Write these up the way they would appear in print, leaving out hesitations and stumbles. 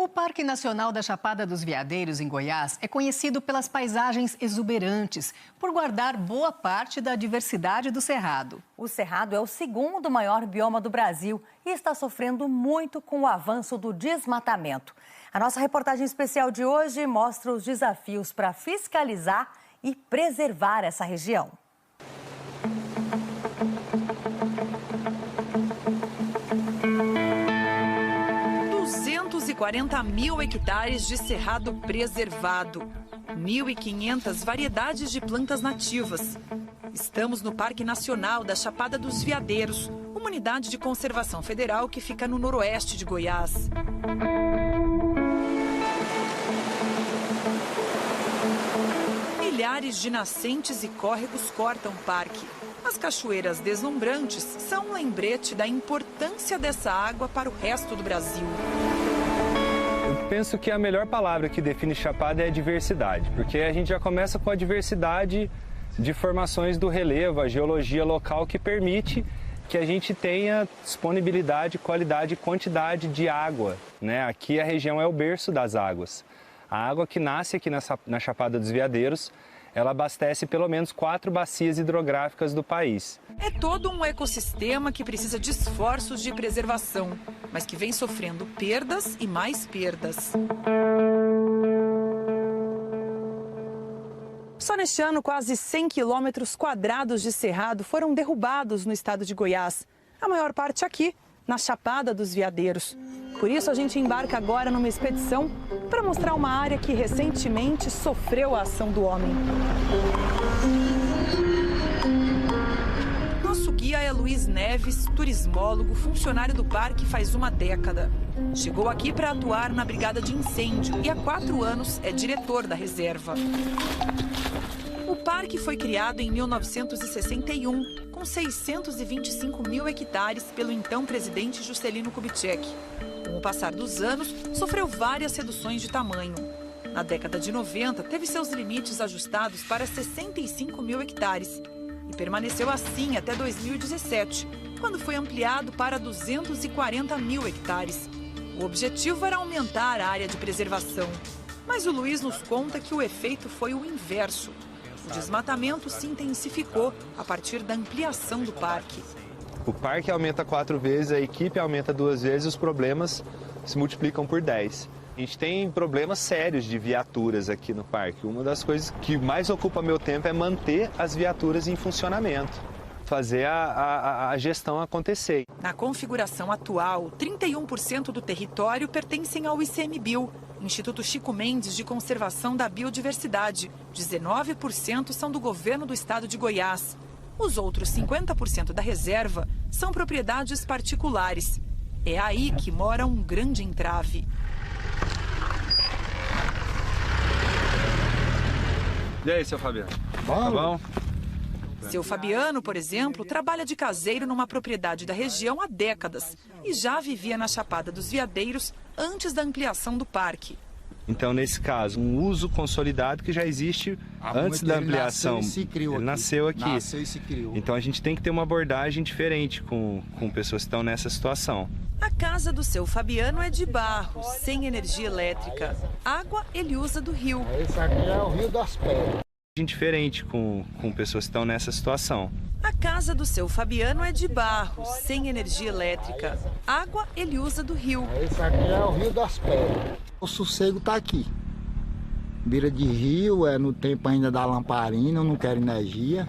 O Parque Nacional da Chapada dos Veadeiros, em Goiás, é conhecido pelas paisagens exuberantes, por guardar boa parte da diversidade do Cerrado. O Cerrado é o segundo maior bioma do Brasil e está sofrendo muito com o avanço do desmatamento. A nossa reportagem especial de hoje mostra os desafios para fiscalizar e preservar essa região. 240 mil hectares de cerrado preservado, 1.500 variedades de plantas nativas. Estamos no Parque Nacional da Chapada dos Veadeiros, uma unidade de conservação federal que fica no noroeste de Goiás. Milhares de nascentes e córregos cortam o parque. As cachoeiras deslumbrantes são um lembrete da importância dessa água para o resto do Brasil. Eu penso que a melhor palavra que define Chapada é a diversidade, porque a gente já começa com a diversidade de formações do relevo, a geologia local que permite que a gente tenha disponibilidade, qualidade e quantidade de água, né? Aqui a região é o berço das águas. A água que nasce aqui na Chapada dos Veadeiros, ela abastece pelo menos 4 bacias hidrográficas do país. É todo um ecossistema que precisa de esforços de preservação, mas que vem sofrendo perdas e mais perdas. Só neste ano, quase 100 quilômetros quadrados de cerrado foram derrubados no estado de Goiás. A maior parte aqui, na Chapada dos Veadeiros. Por isso, a gente embarca agora numa expedição para mostrar uma área que recentemente sofreu a ação do homem. Nosso guia é Luiz Neves, turismólogo, funcionário do parque faz uma década. Chegou aqui para atuar na brigada de incêndio e há 4 anos é diretor da reserva. O parque foi criado em 1961, com 625 mil hectares pelo então presidente Juscelino Kubitschek. Com o passar dos anos, sofreu várias reduções de tamanho. Na década de 90, teve seus limites ajustados para 65 mil hectares e permaneceu assim até 2017, quando foi ampliado para 240 mil hectares. O objetivo era aumentar a área de preservação. Mas o Luiz nos conta que o efeito foi o inverso. O desmatamento se intensificou a partir da ampliação do parque. O parque aumenta 4 vezes, a equipe aumenta 2 vezes, os problemas se multiplicam por 10. A gente tem problemas sérios de viaturas aqui no parque. Uma das coisas que mais ocupa meu tempo é manter as viaturas em funcionamento, fazer a gestão acontecer. Na configuração atual, 31% do território pertencem ao ICMBio, Instituto Chico Mendes de Conservação da Biodiversidade. 19% são do governo do estado de Goiás. Os outros 50% da reserva são propriedades particulares. É aí que mora um grande entrave. E aí, seu Fabiano? Tá bom? Seu Fabiano, por exemplo, trabalha de caseiro numa propriedade da região há décadas e já vivia na Chapada dos Veadeiros antes da ampliação do parque. Então, nesse caso, um uso consolidado que já existe antes da ampliação. Ele nasceu aqui. Nasceu e se criou. Então, a gente tem que ter uma abordagem diferente com pessoas que estão nessa situação. A casa do seu Fabiano é de barro, sem energia elétrica. Água ele usa do rio. Esse aqui é o Rio das Pedras. Diferente com pessoas que estão nessa situação. A casa do seu Fabiano é de barro, sem energia elétrica. Água ele usa do rio. Esse aqui é o Rio das Pedras. O sossego está aqui. Beira de rio, no tempo ainda da lamparina, eu não quero energia.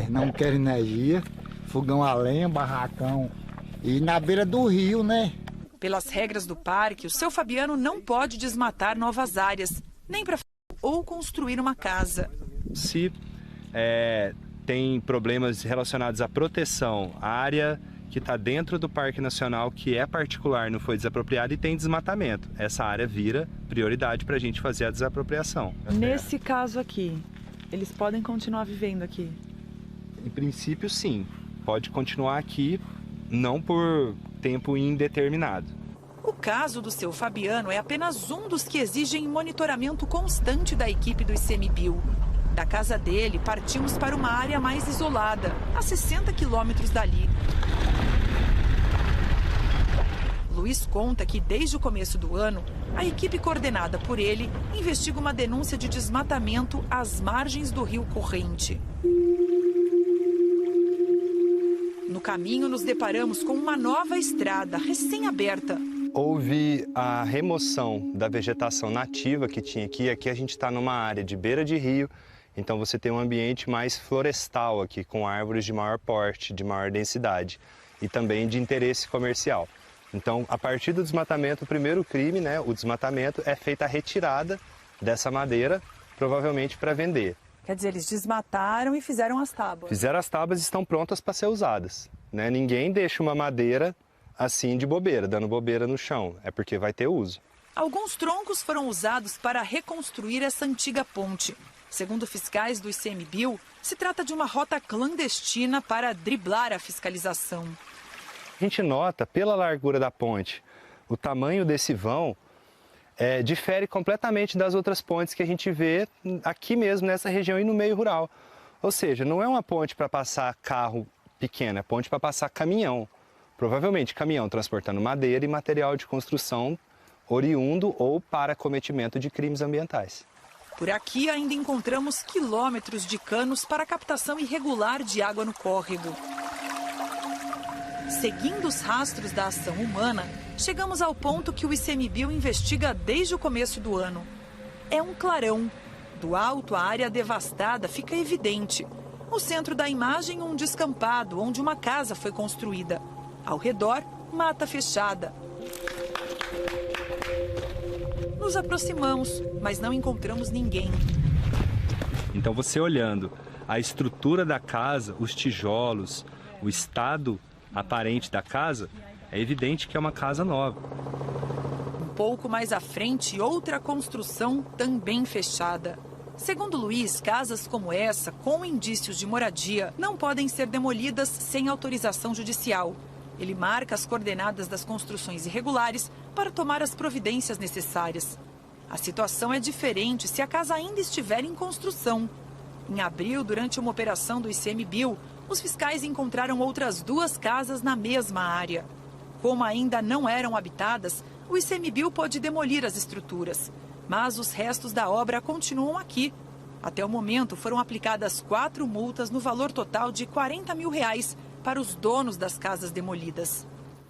Não quero energia. Fogão a lenha, barracão. E na beira do rio, né? Pelas regras do parque, o seu Fabiano não pode desmatar novas áreas, nem para ou construir uma casa. Se tem problemas relacionados à proteção, a área que está dentro do Parque Nacional, que é particular, não foi desapropriada e tem desmatamento, essa área vira prioridade para a gente fazer a desapropriação. Nesse caso aqui, eles podem continuar vivendo aqui? Em princípio, sim. Pode continuar aqui, não por tempo indeterminado. O caso do seu Fabiano é apenas um dos que exigem monitoramento constante da equipe do ICMBio. Da casa dele, partimos para uma área mais isolada, a 60 quilômetros dali. Luiz conta que, desde o começo do ano, a equipe coordenada por ele investiga uma denúncia de desmatamento às margens do rio Corrente. No caminho, nos deparamos com uma nova estrada recém-aberta. Houve a remoção da vegetação nativa que tinha aqui. Aqui a gente está numa área de beira de rio, então você tem um ambiente mais florestal aqui, com árvores de maior porte, de maior densidade e também de interesse comercial. Então, a partir do desmatamento, o primeiro crime, né, o desmatamento, é feita a retirada dessa madeira, provavelmente para vender. Quer dizer, eles desmataram e fizeram as tábuas. Fizeram as tábuas e estão prontas para ser usadas, né? Ninguém deixa uma madeira assim de bobeira, dando bobeira no chão, é porque vai ter uso. Alguns troncos foram usados para reconstruir essa antiga ponte. Segundo fiscais do ICMBio, se trata de uma rota clandestina para driblar a fiscalização. A gente nota, pela largura da ponte, o tamanho desse vão difere completamente das outras pontes que a gente vê aqui mesmo, nessa região e no meio rural. Ou seja, não é uma ponte para passar carro pequeno, é ponte para passar caminhão. Provavelmente caminhão transportando madeira e material de construção oriundo ou para cometimento de crimes ambientais. Por aqui ainda encontramos quilômetros de canos para captação irregular de água no córrego. Seguindo os rastros da ação humana, chegamos ao ponto que o ICMBio investiga desde o começo do ano. É um clarão. Do alto, a área devastada fica evidente. No centro da imagem, um descampado, onde uma casa foi construída. Ao redor, mata fechada. Nos aproximamos, mas não encontramos ninguém. Então, você olhando a estrutura da casa, os tijolos, o estado aparente da casa, é evidente que é uma casa nova. Um pouco mais à frente, outra construção também fechada. Segundo Luiz, casas como essa, com indícios de moradia, não podem ser demolidas sem autorização judicial. Ele marca as coordenadas das construções irregulares para tomar as providências necessárias. A situação é diferente se a casa ainda estiver em construção. Em abril, durante uma operação do ICMBio, os fiscais encontraram outras 2 casas na mesma área. Como ainda não eram habitadas, o ICMBio pode demolir as estruturas. Mas os restos da obra continuam aqui. Até o momento, foram aplicadas 4 multas no valor total de R$40 mil para os donos das casas demolidas.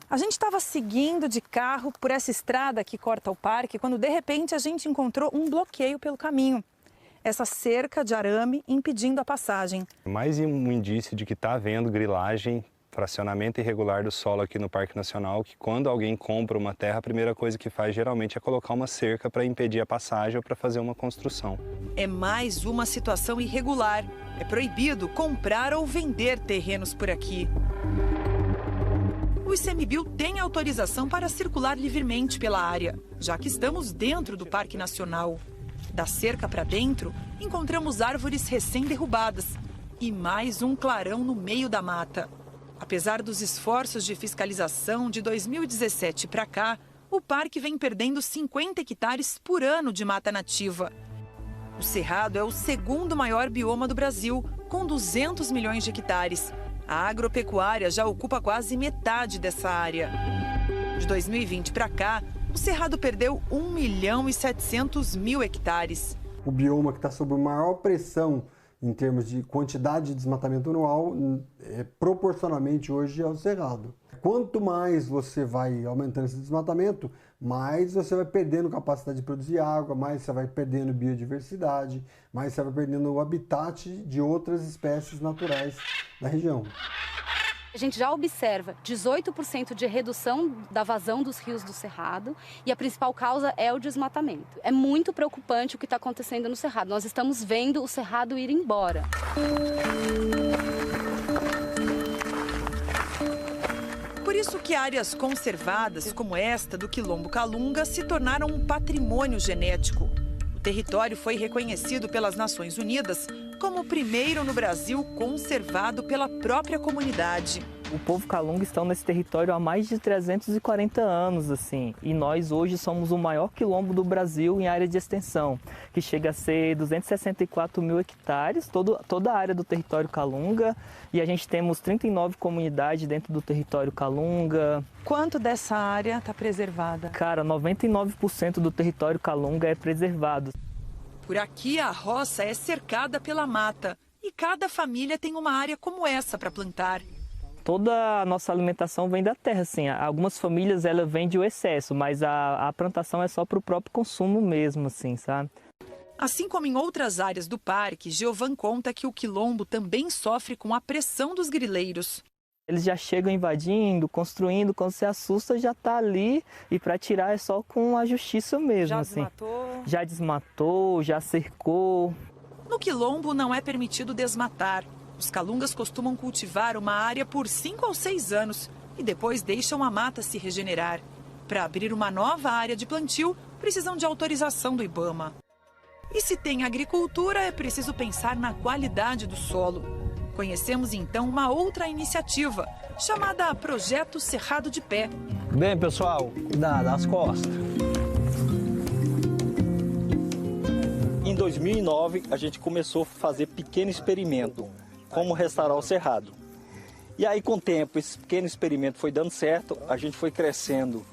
A gente estava seguindo de carro por essa estrada que corta o parque, quando de repente a gente encontrou um bloqueio pelo caminho. Essa cerca de arame impedindo a passagem. Mais um indício de que está havendo grilagem, fracionamento irregular do solo aqui no Parque Nacional, que quando alguém compra uma terra, a primeira coisa que faz geralmente é colocar uma cerca para impedir a passagem ou para fazer uma construção. É mais uma situação irregular. É proibido comprar ou vender terrenos por aqui. O ICMBio tem autorização para circular livremente pela área, já que estamos dentro do Parque Nacional. Da cerca para dentro, encontramos árvores recém-derrubadas e mais um clarão no meio da mata. Apesar dos esforços de fiscalização de 2017 para cá, o parque vem perdendo 50 hectares por ano de mata nativa. O Cerrado é o segundo maior bioma do Brasil, com 200 milhões de hectares. A agropecuária já ocupa quase metade dessa área. De 2020 para cá, o Cerrado perdeu 1.700.000 hectares. O bioma que está sob maior pressão em termos de quantidade de desmatamento anual, proporcionalmente hoje é o Cerrado. Quanto mais você vai aumentando esse desmatamento, mais você vai perdendo capacidade de produzir água, mais você vai perdendo biodiversidade, mais você vai perdendo o habitat de outras espécies naturais da região. A gente já observa 18% de redução da vazão dos rios do Cerrado e a principal causa é o desmatamento. É muito preocupante o que está acontecendo no Cerrado. Nós estamos vendo o Cerrado ir embora. Por isso que áreas conservadas, como esta do Quilombo Calunga, se tornaram um patrimônio genético. O território foi reconhecido pelas Nações Unidas como o primeiro no Brasil conservado pela própria comunidade. O povo Calunga está nesse território há mais de 340 anos, assim, e nós hoje somos o maior quilombo do Brasil em área de extensão, que chega a ser 264 mil hectares, toda a área do território Calunga, e a gente temos 39 comunidades dentro do território Calunga. Quanto dessa área está preservada? Cara, 99% do território Calunga é preservado. Por aqui, a roça é cercada pela mata e cada família tem uma área como essa para plantar. Toda a nossa alimentação vem da terra, assim. Algumas famílias ela vende o excesso, mas a plantação é só para o próprio consumo mesmo, assim, sabe? Assim como em outras áreas do parque, Geovan conta que o quilombo também sofre com a pressão dos grileiros. Eles já chegam invadindo, construindo, quando se assusta já está ali e para tirar é só com a justiça mesmo. Já assim. desmatou? Já desmatou, já cercou. No quilombo não é permitido desmatar. Os calungas costumam cultivar uma área por 5 ou 6 anos e depois deixam a mata se regenerar. Para abrir uma nova área de plantio, precisam de autorização do IBAMA. E se tem agricultura, é preciso pensar na qualidade do solo. Conhecemos então uma outra iniciativa, chamada Projeto Cerrado de Pé. Bem, pessoal, cuidado das costas. Em 2009, a gente começou a fazer pequeno experimento, como restaurar o cerrado. E aí, com o tempo, esse pequeno experimento foi dando certo, a gente foi crescendo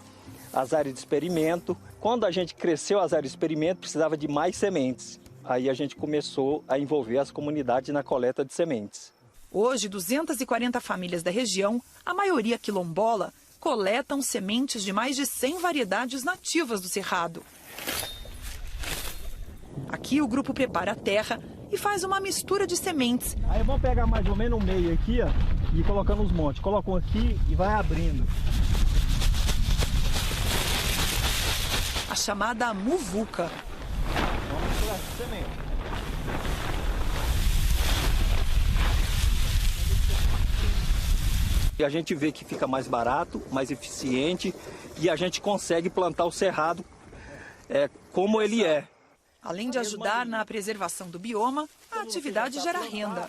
as áreas de experimento. Quando a gente cresceu as áreas de experimento, precisava de mais sementes. Aí a gente começou a envolver as comunidades na coleta de sementes. Hoje, 240 famílias da região, a maioria quilombola, coletam sementes de mais de 100 variedades nativas do cerrado. Aqui o grupo prepara a terra e faz uma mistura de sementes. Aí vamos pegar mais ou menos um meio aqui, ó, e ir colocando os montes. Coloca um aqui e vai abrindo. A chamada muvuca. Vamos misturar essa semente. E a gente vê que fica mais barato, mais eficiente e a gente consegue plantar o cerrado como ele é. Além de ajudar na preservação do bioma, a atividade gera renda.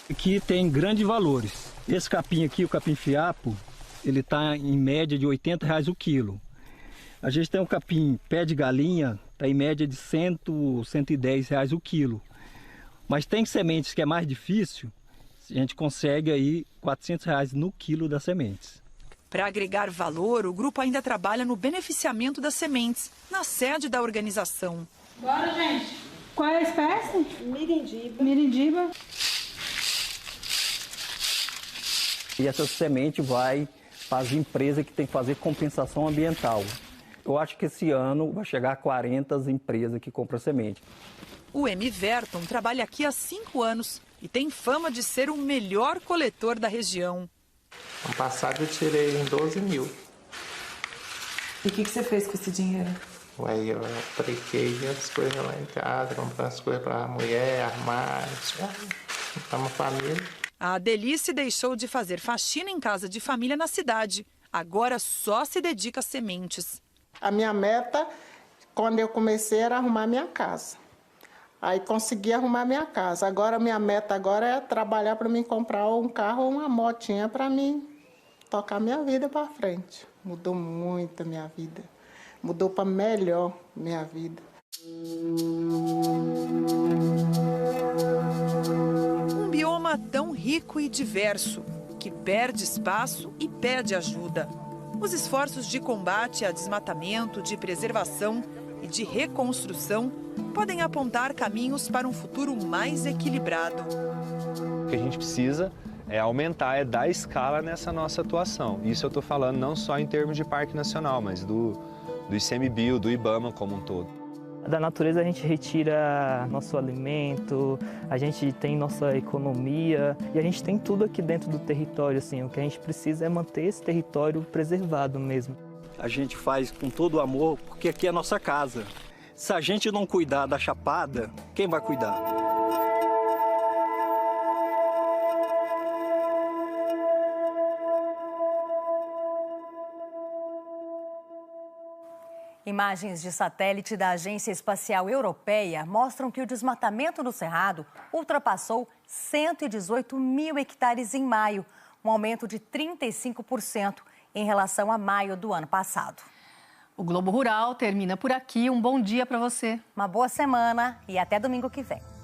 Aqui tem grandes valores. Esse capim aqui, o capim-fiapo, ele está em média de R$80 o quilo. A gente tem um capim pé de galinha, está em média de R$100, R$110 o quilo. Mas tem sementes que é mais difícil, a gente consegue aí R$400 no quilo das sementes. Para agregar valor, o grupo ainda trabalha no beneficiamento das sementes, na sede da organização. Bora, gente. Qual é a espécie? Mirindiba. Mirindiba. E essa semente vai para as empresas que têm que fazer compensação ambiental. Eu acho que esse ano vai chegar a 40 empresas que compram semente. O M. Verton trabalha aqui há 5 anos e tem fama de ser o melhor coletor da região. Ano passado eu tirei em 12 mil. E o que você fez com esse dinheiro? Aí eu apliquei as coisas lá em casa, comprei as coisas para a mulher, armário, para uma família. A Adelice deixou de fazer faxina em casa de família na cidade. Agora só se dedica a sementes. A minha meta, quando eu comecei, era arrumar minha casa. Aí consegui arrumar minha casa. Agora, minha meta agora é trabalhar para mim comprar um carro ou uma motinha para mim tocar minha vida para frente. Mudou muito a minha vida. Mudou para melhor minha vida. Um bioma tão rico e diverso, que perde espaço e pede ajuda. Os esforços de combate a desmatamento, de preservação e de reconstrução podem apontar caminhos para um futuro mais equilibrado. O que a gente precisa é aumentar, é dar escala nessa nossa atuação. Isso eu estou falando não só em termos de Parque Nacional, mas do ICMBio, do IBAMA como um todo. Da natureza a gente retira nosso alimento, a gente tem nossa economia e a gente tem tudo aqui dentro do território, assim. O que a gente precisa é manter esse território preservado mesmo. A gente faz com todo o amor, porque aqui é a nossa casa. Se a gente não cuidar da Chapada, quem vai cuidar? Imagens de satélite da Agência Espacial Europeia mostram que o desmatamento no Cerrado ultrapassou 118 mil hectares em maio, um aumento de 35% em relação a maio do ano passado. O Globo Rural termina por aqui. Um bom dia para você. Uma boa semana e até domingo que vem.